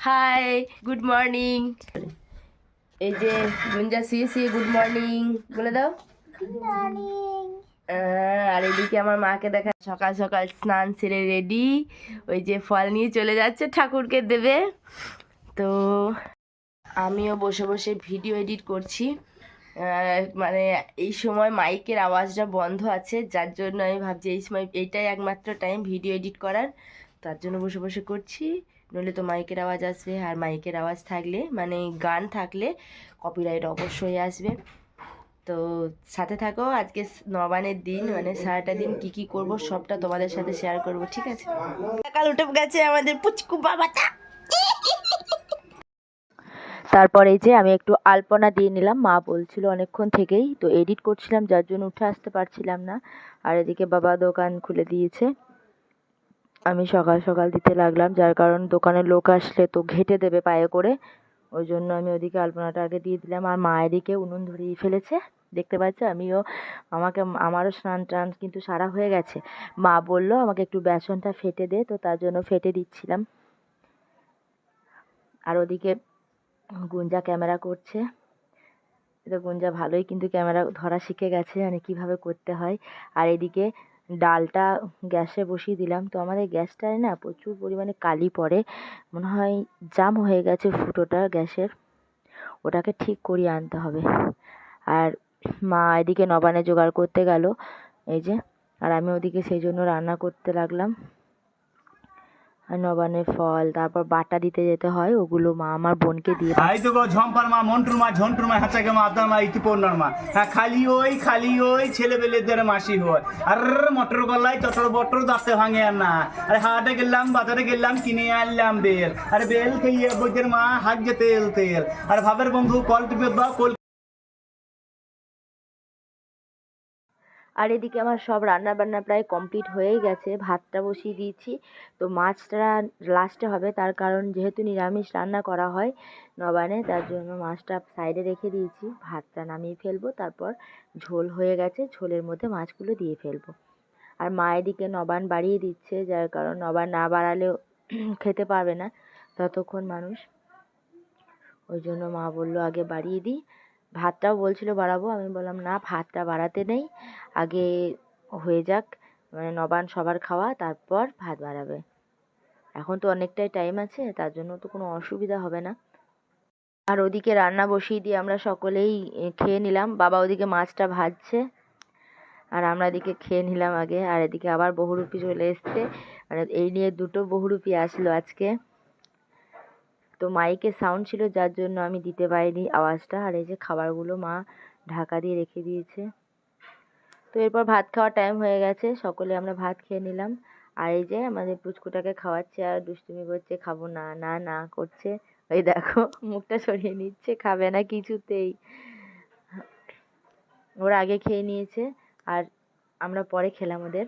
High, good morning. এই যে গুঞ্জা শুয়ে গুড মর্নিং বলে দাও। আর এদিকে আমার মাকে দেখা সকাল সকাল স্নান সেরে রেডি, ওই যে ফল নিয়ে চলে যাচ্ছে ঠাকুরকে দেবে। তো আমিও বসে বসে ভিডিও এডিট করছি। মানে এই সময় মাইকের আওয়াজটা বন্ধ আছে, যার জন্য আমি ভাবছি এই সময় এইটাই একমাত্র টাইম ভিডিও এডিট করার, তার জন্য বসে বসে করছি। নইলে তো মাইকের আওয়াজ আসবে, আর মাইকের আওয়াজ থাকলে মানে গান থাকলে কপিরাইট অবশ্যই আসবে। তো সাথে থাকো, আজকে নবানের দিন, মানে সারাটা দিন কি কি করব সবটা তোমাদের সাথে শেয়ার করব, ঠিক আছে? সকাল উঠে গেছে আমাদের পুচকু বাবাটা। তারপর এই যে আমি একটু আলপনা দিয়ে নিলাম, মা বলছিল অনেকক্ষণ থেকেই, তো এডিট করছিলাম যার জন্য উঠে আসতে পারছিলাম না। আর এদিকে বাবা দোকান খুলে দিয়েছে, আমি সকাল সকাল দিতে লাগলাম, যার কারণ দোকানের লোক আসলে তো ঘেঁটে দেবে পায়ে করে, ওই জন্য আমি ওদিকে আলপনাটা আগে দিয়ে দিলাম। আর মা এদিকে উনুন ধরিয়ে ফেলেছে, দেখতে পাচ্ছ। আমারও স্নান টান কিন্তু সারা হয়ে গেছে। মা বললো আমাকে একটু বেসনটা ফেটে দে, তো তার জন্য ফেটে দিচ্ছিলাম। আর ওদিকে গুঞ্জা ক্যামেরা করছে। এটা গুঞ্জা ভালোই কিন্তু ক্যামেরা ধরা শিখে গেছে, মানে কীভাবে করতে হয়। আর এদিকে ডালটা গ্যাসে বসিয়ে দিলাম, তো আমাদের গ্যাসটায় না প্রচুর পরিমাণে কালি পড়ে, মনে হয় জাম হয়ে গেছে ফুটোটা গ্যাসের, ওটাকে ঠিক করিয়ে আনতে হবে। আর মা এদিকে নবানে জোগাড় করতে গেল, এই যে, আর আমি ওদিকে সেই জন্য রান্না করতে লাগলাম। নবানের ফল, তারপর বাটা দিতে যেতে হয়, ওগুলো মা আমার বোনকে দিয়ে এই তো গো ঝম্পার মা, মন্টুর মা, ঝন্টুর মা, হাঁচাকে মা, আবদার মা, ইতিপর্ণার মা। হ্যাঁ, খালি ওই ছেলেবেলেদের মাসি হয়। আর মটর গলায় চটর বটর দাঁতে ভাঙে আর না। আরে হাটে গেলাম, বাজারে গেলাম, কিনে আনলাম বেল। আরে বেল খেয়ে বৈদ্যের মা হাত যে তেল তেল। আর ভাবের বন্ধু কল টিপে দাও, কল। আর এদিকে আমার সব রান্না বান্না প্রায় কমপ্লিট হয়েই গেছে, ভাতটা বসিয়ে দিয়েছি। তো মাছটা লাস্টে হবে, তার কারণ যেহেতু নিরামিষ রান্না করা হয় নবানে, তার জন্য মাছটা সাইডে রেখে দিয়েছি। ভাতটা নামিয়ে ফেলবো, তারপর ঝোল হয়ে গেছে, ঝোলের মধ্যে মাছগুলো দিয়ে ফেলবো। আর মা এদিকে নবান বাড়িয়ে দিচ্ছে, যার কারণ নবান না বাড়ালেও খেতে পারবে না ততক্ষণ মানুষ, ওই জন্য মা বললো আগে বাড়িয়ে দিই। ভাতটাও বলছিল বাড়াবো, আমি বললাম না, ভাতটা বাড়াতে নেই, আগে হয়ে যাক, মানে নবান সবার খাওয়া, তারপর ভাত বাড়াবে। এখন তো অনেকটাই টাইম আছে, তার জন্য তো কোনো অসুবিধা হবে না। আর ওদিকে রান্না বসিয়ে দিয়ে আমরা সকলেই খেয়ে নিলাম। বাবা ওদিকে মাছটা ভাজছে, আর আমরা এদিকে খেয়ে নিলাম আগে। আর এদিকে আবার বহুরূপী চলে এসছে, মানে এই নিয়ে দুটো বহুরূপী আসলো আজকে। তো মাইকে সাউন্ড ছিল, যার জন্য আমি দিতে পারিনি আওয়াজটা। আর এই যে খাবারগুলো মা ঢাকা দিয়ে রেখে দিয়েছে। তো এরপর ভাত খাওয়ার টাইম হয়ে গেছে, সকলে আমরা ভাত খেয়ে নিলাম। আর এই যে আমাদের পুচকুটাকে খাওয়াচ্ছে, আর দুষ্টুমি করছে, খাবো না না না করছে, ওই দেখো মুখটা সরিয়ে নিচ্ছে, খাবে না কিছুতেই। ওরা আগে খেয়ে নিয়েছে, আর আমরা পরে খেলাম ওদের।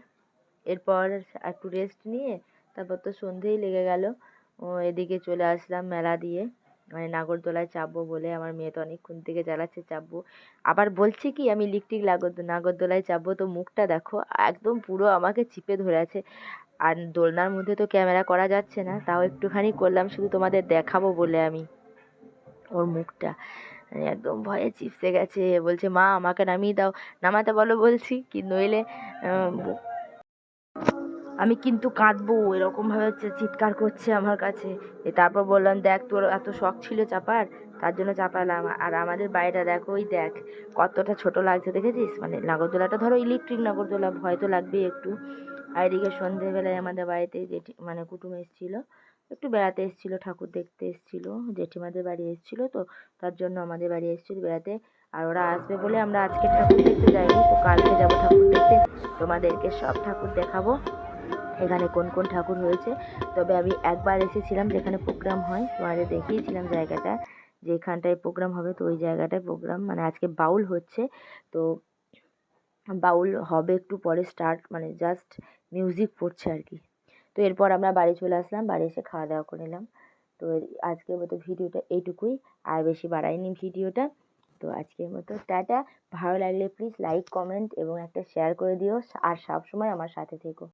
এরপর একটু রেস্ট নিয়ে তারপর তো সন্ধেই লেগে গেল। এদিকে চলে আসলাম মেলা দিয়ে, মানে নাগরদোলায় চাপবো বলে। আমার মেয়ে তো অনেকক্ষণ থেকে জ্বালাচ্ছে চাপবো, আবার বলছে কি আমি ইলেকট্রিক নাগরদোলায় চাপবো। তো মুখটা দেখো একদম পুরো আমাকে চিপে ধরে আছে। আর দোলনার মধ্যে তো ক্যামেরা করা যাচ্ছে না, তাও একটুখানি করলাম শুধু তোমাদের দেখাবো বলে আমি। ওর মুখটা মানে একদম ভয়ে চিপসে গেছে, বলছে মা আমাকে নামিয়ে দাও, নামাতে বলো বলছি কি, নইলে আমি কিন্তু কাঁদবো, এরকম ভাবে চিৎকার করছে আমার কাছে। তারপর বললাম দেখ তোর এত শখ ছিল চাপার, তার জন্য চাপালাম। আর আমাদের বাড়িটা দেখো, ওই দেখ কতটা ছোট লাগছে, দেখেছিস? মানে নাগরদোলাটা ধরো ইলেকট্রিক নাগরদোলা, ভয় তো লাগবেই একটু। আর এদিকে সন্ধেবেলায় আমাদের বাড়িতে মানে কুটুম এসেছিলো, একটু বেড়াতে এসেছিলো, ঠাকুর দেখতে এসেছিলো, জেঠিমাদের বাড়ি এসেছিলো, তো তার জন্য আমাদের বাড়ি এসেছিলো বেড়াতে। আর ওরা আসবে বলে আমরা আজকে ঠাকুর দেখতে যাইনি, তো কালকে যাবো ঠাকুর দেখতে, তোমাদেরকে সব ঠাকুর দেখাবো এখানে কোন কোন ঠাকুর হয়েছে। তবে আমি একবার এসেছিলাম যেখানে প্রোগ্রাম হয়, তোমাদের দেখিয়েছিলাম জায়গাটা, যেখানটায় প্রোগ্রাম হবে। তো ওই জায়গাটায় প্রোগ্রাম, মানে আজকে বাউল হচ্ছে, তো বাউল হবে একটু পরে স্টার্ট, মানে জাস্ট মিউজিক পড়ছে আর কি। তো এরপর আমরা বাড়ি চলে আসলাম, বাড়ি এসে খাওয়া দাওয়া করে নিলাম। তো আজকের মতো ভিডিওটা এইটুকুই, আর বেশি বাড়াইনি ভিডিওটা। তো আজকের মতো টাটা। ভালো লাগলে প্লিজ লাইক কমেন্ট এবং একটা শেয়ার করে দিও, আর সবসময় আমার সাথে থেকো।